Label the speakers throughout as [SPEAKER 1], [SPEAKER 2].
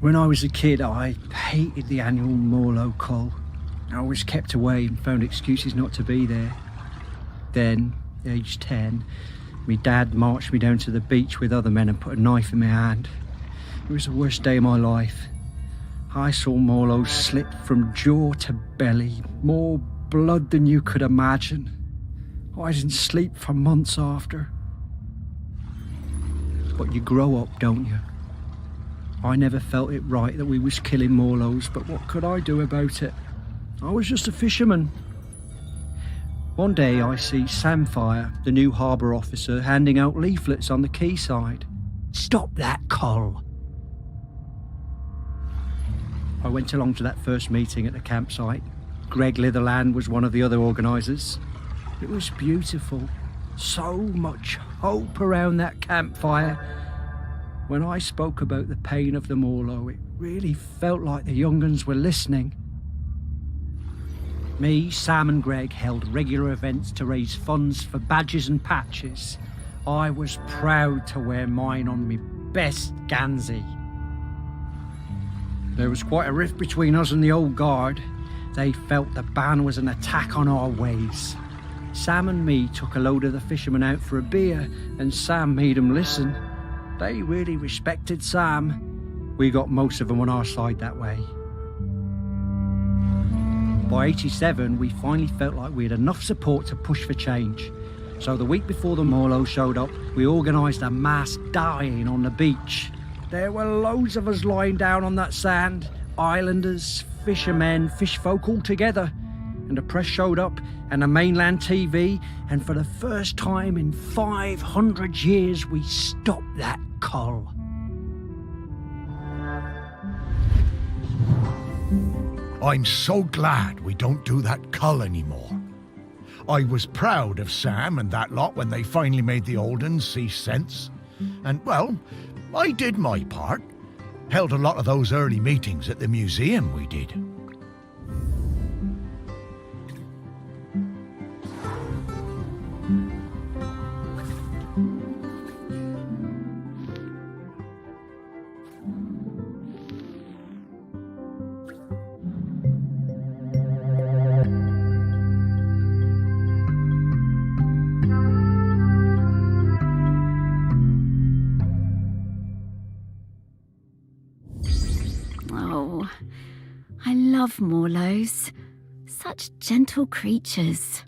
[SPEAKER 1] When I was a kid, I hated the annual Morlow Cull. I was kept away and found excuses not to be there. Then, aged 10, my dad marched me down to the beach with other men and put a knife in my hand. It was the worst day of my life. I saw Morlows slit from jaw to belly, more blood than you could imagine. I didn't sleep for months after. But you grow up, don't you? I never felt it right that we was killing Morlows, but what could I do about it? I was just a fisherman. One day I see Samphire, the new harbour officer, handing out leaflets on the quayside. Stop that cull. I went along to that first meeting at the campsite. Greg Litherland was one of the other organisers. It was beautiful. So much hope around that campfire. When I spoke about the pain of the Morlow, it really felt like the young uns were listening. Me, Sam and Greg held regular events to raise funds for badges and patches. I was proud to wear mine on me best Gansey. There was quite a rift between us and the old guard. They felt the ban was an attack on our ways. Sam and me took a load of the fishermen out for a beer, and Sam made them listen. They really respected Sam. We got most of them on our side that way. By 87, we finally felt like we had enough support to push for change. So the week before the Morlow showed up, we organised a mass dying on the beach. There were loads of us lying down on that sand, islanders, fishermen, fish folk all together. And the press showed up, and the mainland TV, and for the first time in 500 years, we stopped that cull.
[SPEAKER 2] I'm so glad we don't do that cull anymore. I was proud of Sam and that lot when they finally made the old uns see sense. And, well, I did my part. Held a lot of those early meetings at the museum, we did.
[SPEAKER 3] Oh, I love Morlows. Such gentle creatures.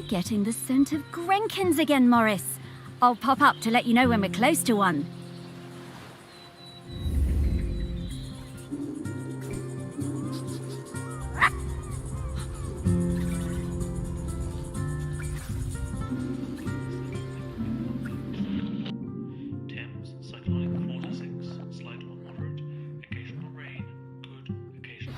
[SPEAKER 3] Getting the scent of Grenkins again, Morris. I'll pop up to let you know when we're close to one.
[SPEAKER 4] Thames, cyclonic 4 to 6, slight or moderate, occasional rain, good, occasional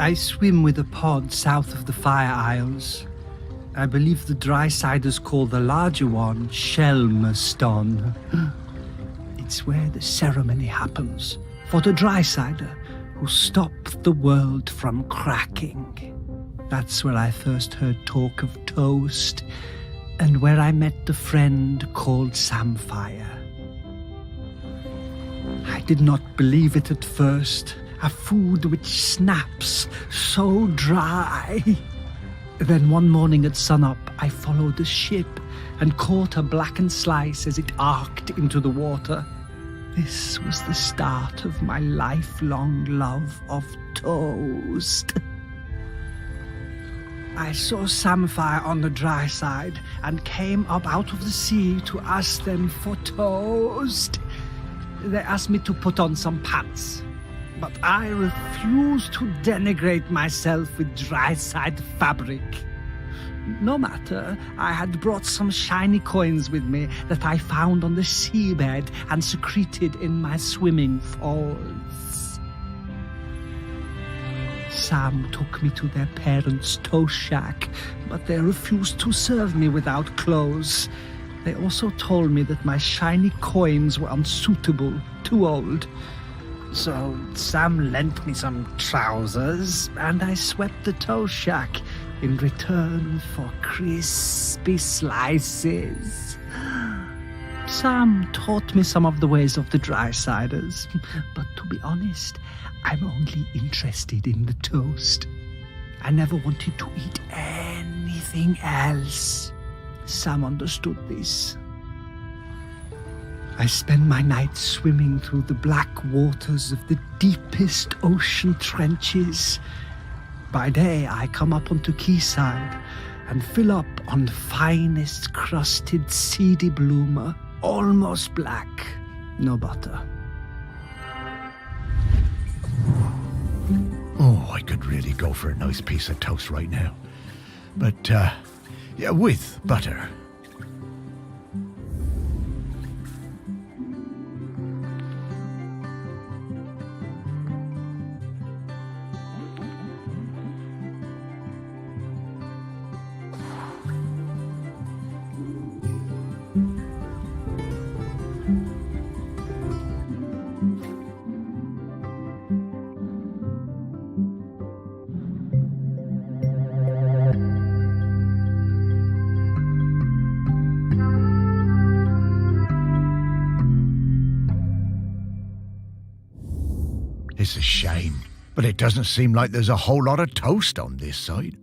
[SPEAKER 1] I swim with a pod south of the Fire Isles. I believe the dry-siders call the larger one Shelmerston. It's where the ceremony happens for the dry-sider who stopped the world from cracking. That's where I first heard talk of toast, and where I met the friend called Samphire. I did not believe it at first, a food which snaps so dry. Then one morning at sunup, I followed the ship and caught a blackened slice as it arced into the water. This was the start of my lifelong love of toast. I saw Samphire on the dry side and came up out of the sea to ask them for toast. They asked me to put on some pants, but I refused to denigrate myself with dry-side fabric. No matter, I had brought some shiny coins with me that I found on the seabed and secreted in my swimming falls. Sam took me to their parents' toast shack, but they refused to serve me without clothes. They also told me that my shiny coins were unsuitable, too old. So Sam lent me some trousers, and I swept the toast shack in return for crispy slices. Sam taught me some of the ways of the dry-siders, but to be honest, I'm only interested in the toast. I never wanted to eat anything else. Sam understood this. I spend my nights swimming through the black waters of the deepest ocean trenches. By day, I come up onto quayside and fill up on the finest crusted seedy bloomer, almost black, no butter.
[SPEAKER 2] Oh, I could really go for a nice piece of toast right now. But, yeah, with butter. It's a shame, but it doesn't seem like there's a whole lot of toast on this side.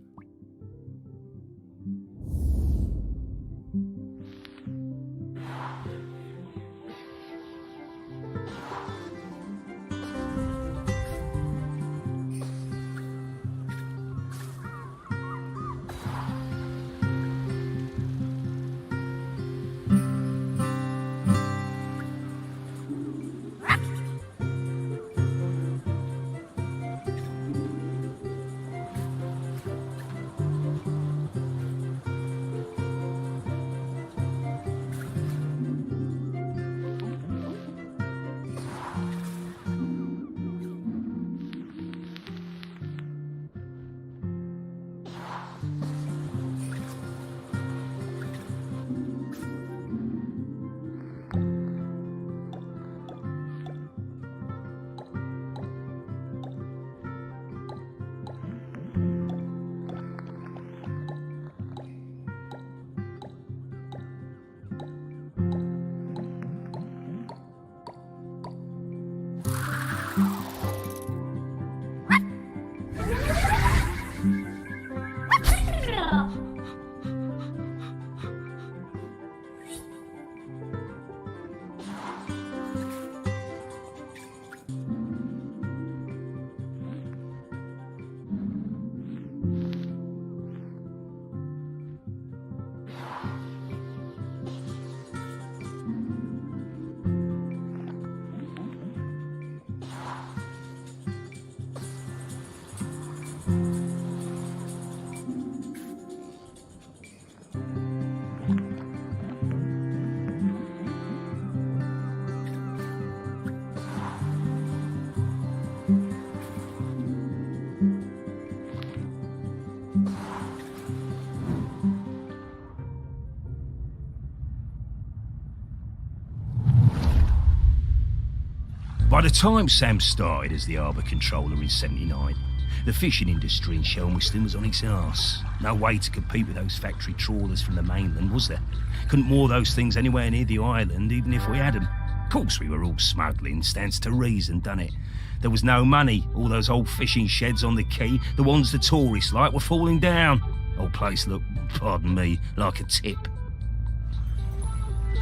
[SPEAKER 5] By the time Sam started as the harbour controller in '79, the fishing industry in Shelmerston was on its arse. No way to compete with those factory trawlers from the mainland, was there? Couldn't moor those things anywhere near the island, even if we had them. Of course we were all smuggling, stands to reason, done it? There was no money. All those old fishing sheds on the quay, the ones the tourists like, were falling down. Old place looked, pardon me, like a tip.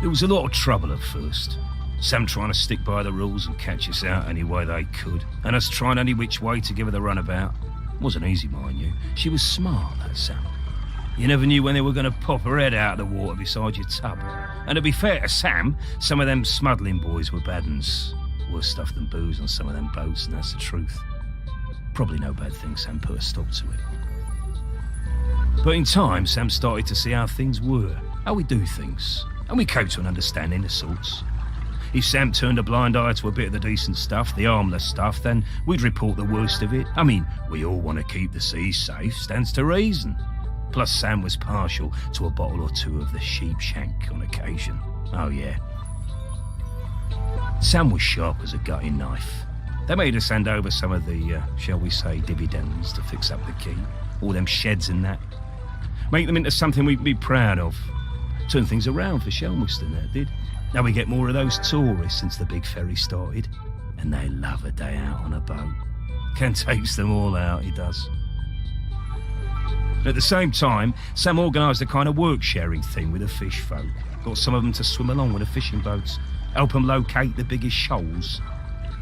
[SPEAKER 5] There was a lot of trouble at first. Sam trying to stick by the rules and catch us out any way they could, and us trying any which way to give her the runabout. Wasn't easy, mind you. She was smart, that Sam. You never knew when they were going to pop her head out of the water beside your tub. And to be fair to Sam, some of them smuggling boys were bad uns. Worse stuff than booze on some of them boats, and that's the truth. Probably no bad thing Sam put a stop to it. But in time, Sam started to see how things were, how we do things, and we came to an understanding of sorts. If Sam turned a blind eye to a bit of the decent stuff, the harmless stuff, then we'd report the worst of it. I mean, we all want to keep the seas safe, stands to reason. Plus Sam was partial to a bottle or two of the sheep shank on occasion. Oh yeah. Sam was sharp as a gutting knife. They made us hand over some of the, shall we say, dividends to fix up the quay. All them sheds and that. Make them into something we'd be proud of. Turn things around for Shelmerston, that did. Now we get more of those tourists since the big ferry started, and they love a day out on a boat. Ken takes them all out, he does. At the same time, Sam organised a kind of work-sharing thing with the fish folk. Got some of them to swim along with the fishing boats, help them locate the biggest shoals.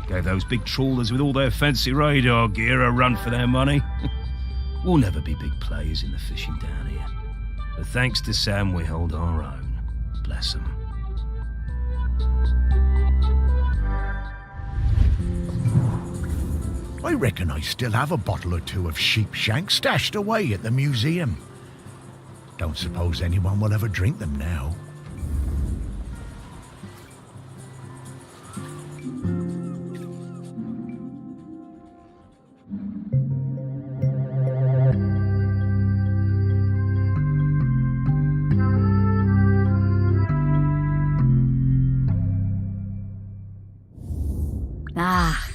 [SPEAKER 5] Gave those big trawlers with all their fancy radar gear a run for their money. We'll never be big players in the fishing down here. But thanks to Sam, we hold our own. Bless 'em.
[SPEAKER 2] I reckon I still have a bottle or two of sheep shank stashed away at the museum. Don't suppose anyone will ever drink them now.
[SPEAKER 3] Ah,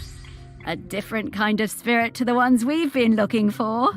[SPEAKER 3] a different kind of spirit to the ones we've been looking for.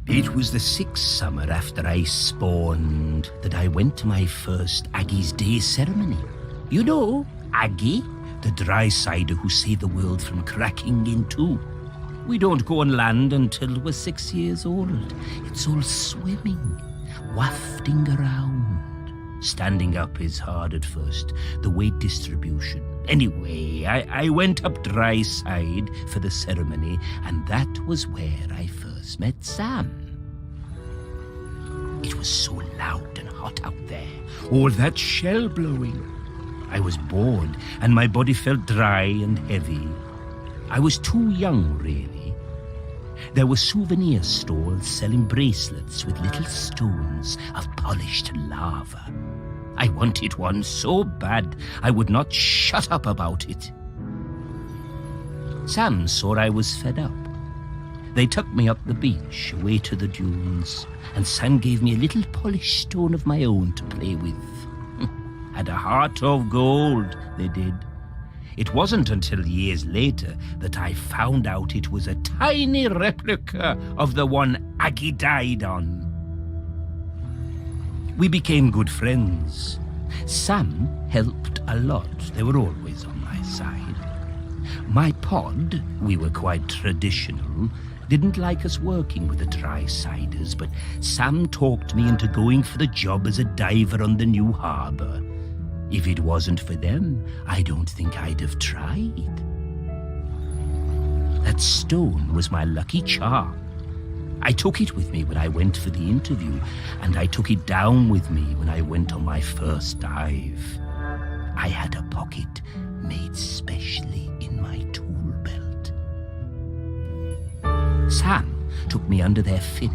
[SPEAKER 5] It was the 6th summer after I spawned that I went to my first Aggie's Day ceremony. You know, Aggie, the dry cider who saved the world from cracking in two. We don't go on land until we're 6 years old. It's all swimming, wafting around. Standing up is hard at first, the weight distribution. Anyway, I went up dry side for the ceremony, and that was where I first met Sam. It was so loud and hot out there, all that shell blowing. I was bored, and my body felt dry and heavy. I was too young, really. There were souvenir stalls selling bracelets with little stones of polished lava. I wanted one so bad I would not shut up about it. Sam saw I was fed up. They took me up the beach, away to the dunes, and Sam gave me a little polished stone of my own to play with. Had a heart of gold, they did. It wasn't until years later that I found out it was a tiny replica of the one Aggie died on. We became good friends. Sam helped a lot. They were always on my side. My pod, we were quite traditional, didn't like us working with the dry-siders, but Sam talked me into going for the job as a diver on the new harbour. If it wasn't for them, I don't think I'd have tried. That stone was my lucky charm. I took it with me when I went for the interview, and I took it down with me when I went on my first dive. I had a pocket made specially in my tool belt. Sam took me under their fin,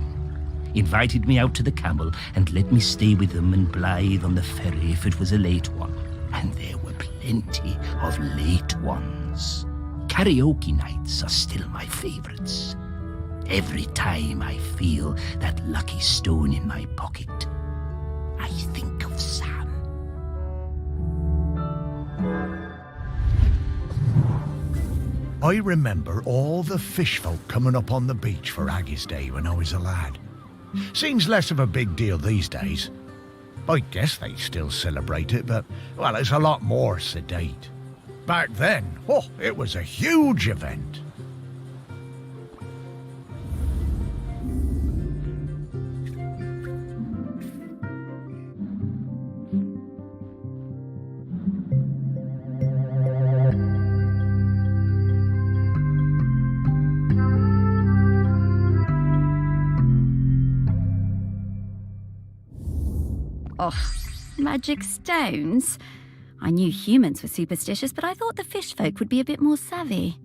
[SPEAKER 5] invited me out to the Camel, and let me stay with them and Blythe on the ferry if it was a late one. And there were plenty of late ones. Karaoke nights are still my favourites. Every time I feel that lucky stone in my pocket, I think of Sam.
[SPEAKER 2] I remember all the fish folk coming up on the beach for Aggie's Day when I was a lad. Seems less of a big deal these days. I guess they still celebrate it, but, well, it's a lot more sedate. Back then, it was a huge event.
[SPEAKER 3] Oh, magic stones? I knew humans were superstitious, but I thought the fish folk would be a bit more savvy.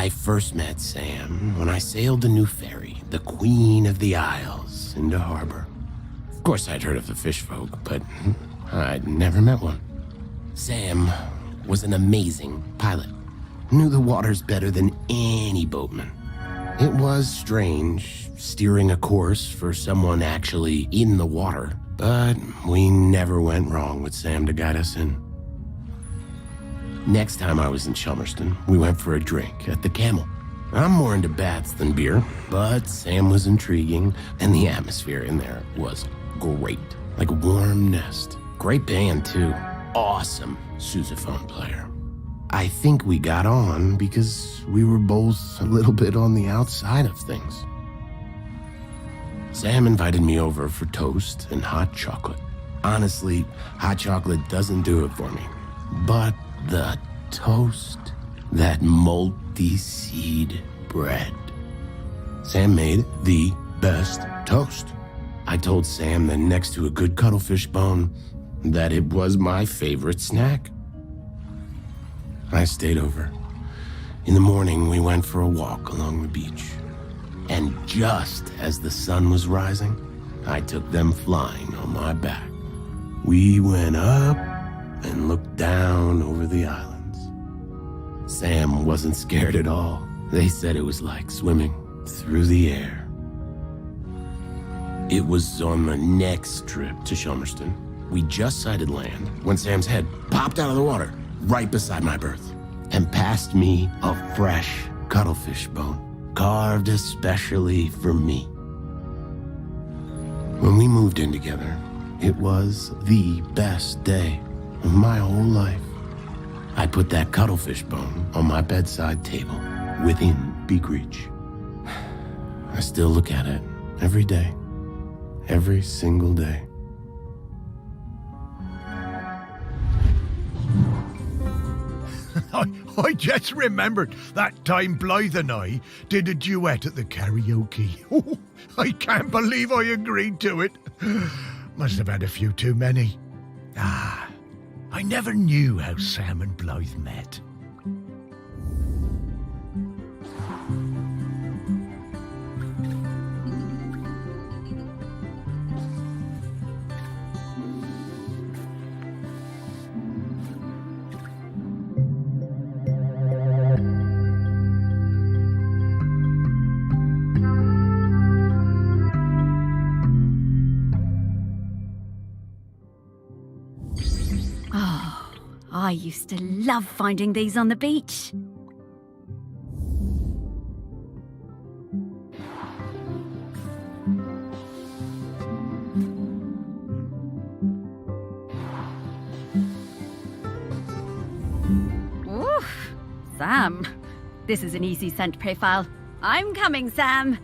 [SPEAKER 6] I first met Sam when I sailed the new ferry, the Queen of the Isles, into harbor. Of course, I'd heard of the fish folk, but I'd never met one. Sam was an amazing pilot. Knew the waters better than any boatman. It was strange steering a course for someone actually in the water, but we never went wrong with Sam to guide us in. Next time I was in Shelmerston, we went for a drink at the Camel. I'm more into bats than beer, but Sam was intriguing, and the atmosphere in there was great. Like a warm nest. Great band, too. Awesome sousaphone player. I think we got on because we were both a little bit on the outside of things. Sam invited me over for toast and hot chocolate. Honestly, hot chocolate doesn't do it for me, but the toast, that multi-seed bread. Sam made the best toast. I told Sam that next to a good cuttlefish bone, that it was my favorite snack. I stayed over. In the morning, we went for a walk along the beach. And just as the sun was rising, I took them flying on my back. We went up and looked down over the islands. Sam wasn't scared at all. They said it was like swimming through the air. It was on the next trip to Shelmerston. We just sighted land when Sam's head popped out of the water right beside my berth and passed me a fresh cuttlefish bone, carved especially for me. When we moved in together, it was the best day of my whole life. I put that cuttlefish bone on my bedside table within beak reach. I still look at it every day, every single day.
[SPEAKER 2] I just remembered that time Blythe and I did a duet at the karaoke. Oh, I can't believe I agreed to it. Must have had a few too many. I never knew how Sam and Blythe met.
[SPEAKER 3] I used to love finding these on the beach. Oof, Sam. This is an easy scent profile. I'm coming, Sam.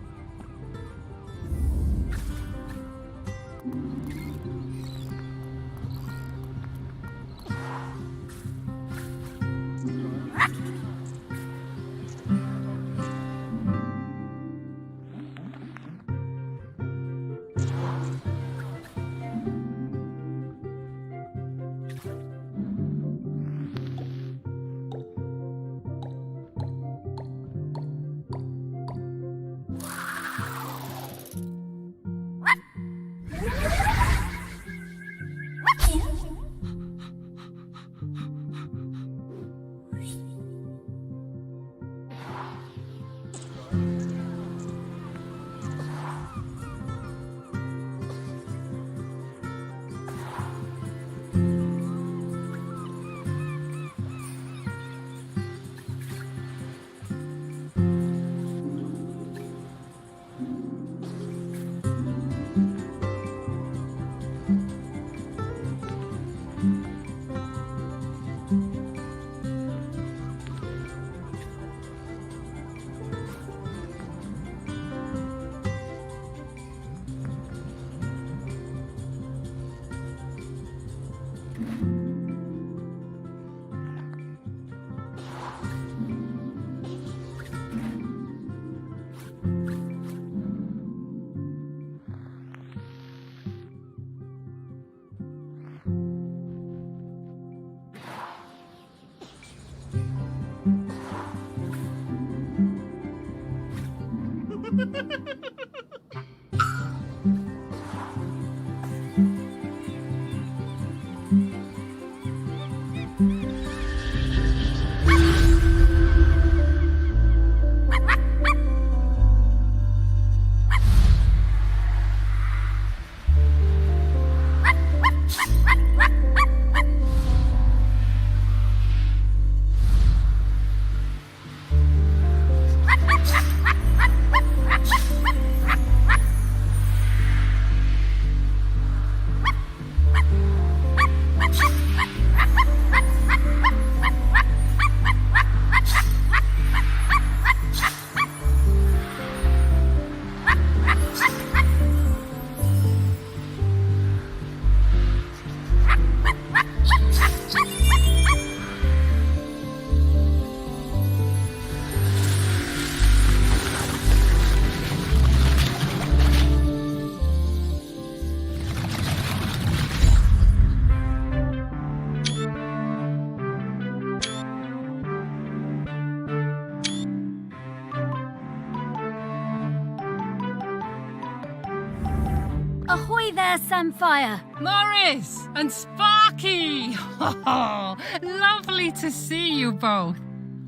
[SPEAKER 3] Ahoy there, Samphire!
[SPEAKER 7] Morris and Sparky! Oh, lovely to see you both.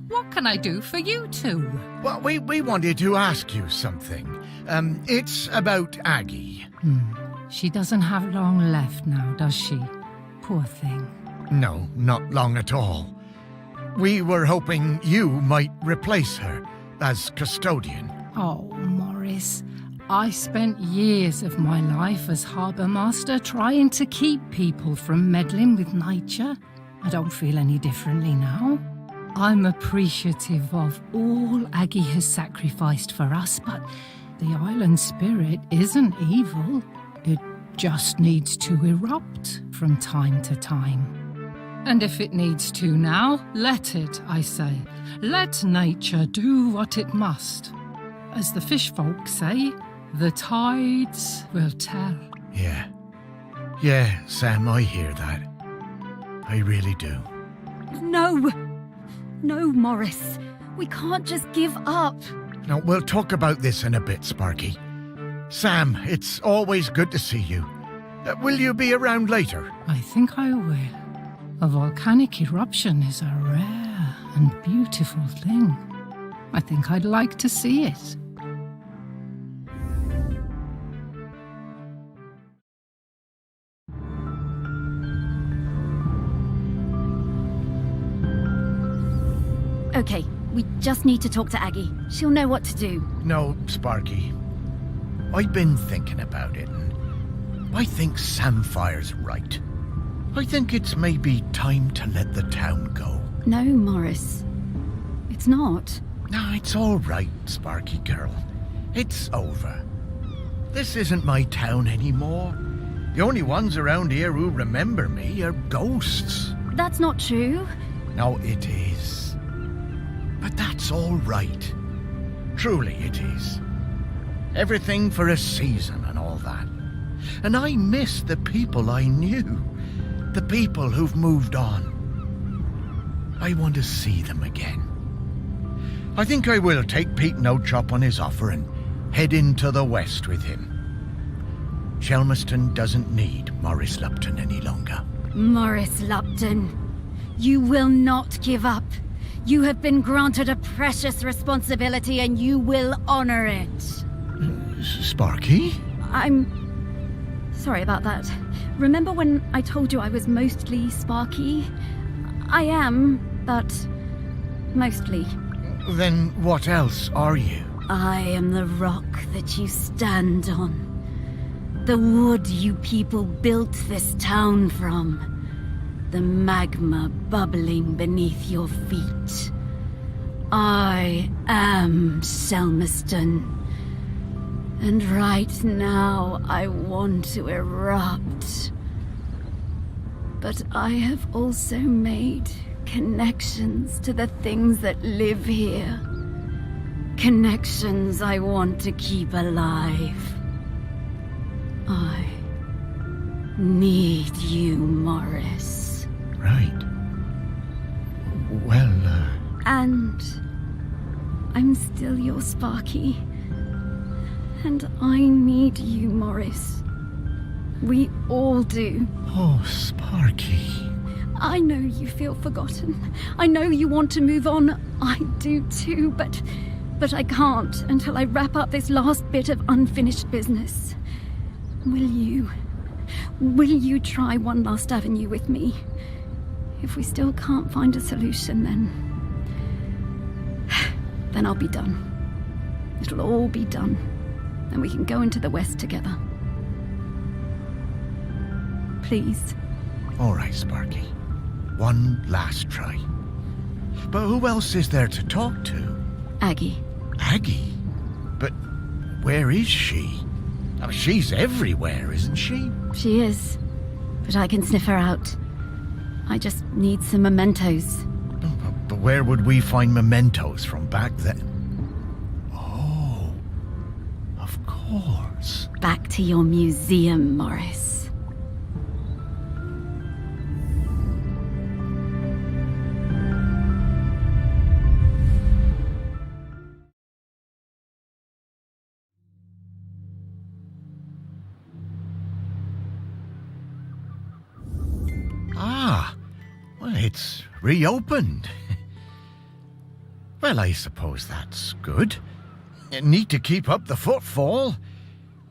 [SPEAKER 7] What can I do for you two?
[SPEAKER 2] Well, we wanted to ask you something. It's about Aggie.
[SPEAKER 7] She doesn't have long left now, does she? Poor thing.
[SPEAKER 2] No, not long at all. We were hoping you might replace her as custodian.
[SPEAKER 7] Oh, Morris. I spent years of my life as harbour master trying to keep people from meddling with nature. I don't feel any differently now. I'm appreciative of all Aggie has sacrificed for us, but the island spirit isn't evil. It just needs to erupt from time to time. And if it needs to now, let it, I say. Let nature do what it must. As the fish folk say, the tides will tell.
[SPEAKER 2] Yeah, Sam, I hear that. I really do.
[SPEAKER 3] No, Morris. We can't just give up.
[SPEAKER 2] Now, we'll talk about this in a bit, Sparky. Sam, it's always good to see you. Will you be around later?
[SPEAKER 7] I think I will. A volcanic eruption is a rare and beautiful thing. I think I'd like to see it.
[SPEAKER 3] Okay, we just need to talk to Aggie. She'll know what to do.
[SPEAKER 2] No, Sparky. I've been thinking about it, and I think Samphire's right. I think it's maybe time to let the town go.
[SPEAKER 3] No, Morris. It's not.
[SPEAKER 2] No, it's all right, Sparky girl. It's over. This isn't my town anymore. The only ones around here who remember me are ghosts.
[SPEAKER 3] That's not true.
[SPEAKER 2] No, it is. But that's all right. Truly it is. Everything for a season and all that. And I miss the people I knew. The people who've moved on. I want to see them again. I think I will take Pete No-Chop on his offer and head into the west with him. Shelmerston doesn't need Morris Lupton any longer.
[SPEAKER 3] Morris Lupton, you will not give up. You have been granted a precious responsibility and you will honor it.
[SPEAKER 2] Sparky?
[SPEAKER 3] I'm sorry about that. Remember when I told you I was mostly Sparky? I am, but mostly.
[SPEAKER 2] Then what else are you?
[SPEAKER 3] I am the rock that you stand on. The wood you people built this town from. The magma bubbling beneath your feet. I am Shelmerston. And right now I want to erupt. But I have also made connections to the things that live here. Connections I want to keep alive. I need you, Morris.
[SPEAKER 2] Right. Well,
[SPEAKER 3] And I'm still your Sparky. And I need you, Morris. We all do.
[SPEAKER 2] Oh, Sparky.
[SPEAKER 3] I know you feel forgotten. I know you want to move on. I do too, but I can't until I wrap up this last bit of unfinished business. Will you try one last avenue with me? If we still can't find a solution, then I'll be done. It'll all be done, and we can go into the West together. Please.
[SPEAKER 2] All right, Sparky. One last try. But who else is there to talk to?
[SPEAKER 3] Aggie.
[SPEAKER 2] Aggie? But where is she? Oh, she's everywhere, isn't she?
[SPEAKER 3] She is, but I can sniff her out. I just need some mementos.
[SPEAKER 2] But where would we find mementos from back then? Oh, of course.
[SPEAKER 3] Back to your museum, Morris.
[SPEAKER 2] Ah, well, it's reopened. Well, I suppose that's good. Need to keep up the footfall.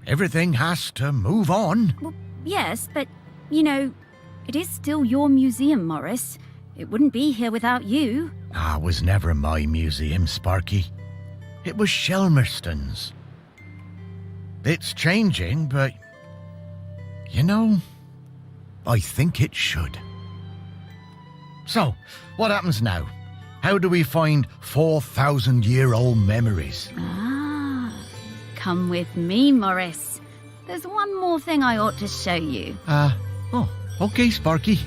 [SPEAKER 2] Everything has to move on.
[SPEAKER 3] Well, yes, but, it is still your museum, Morris. It wouldn't be here without you.
[SPEAKER 2] It was never my museum, Sparky. It was Shelmerston's. It's changing, but, I think it should. So, what happens now? How do we find 4,000-year-old memories?
[SPEAKER 3] Come with me, Morris. There's one more thing I ought to show you.
[SPEAKER 2] Okay, Sparky.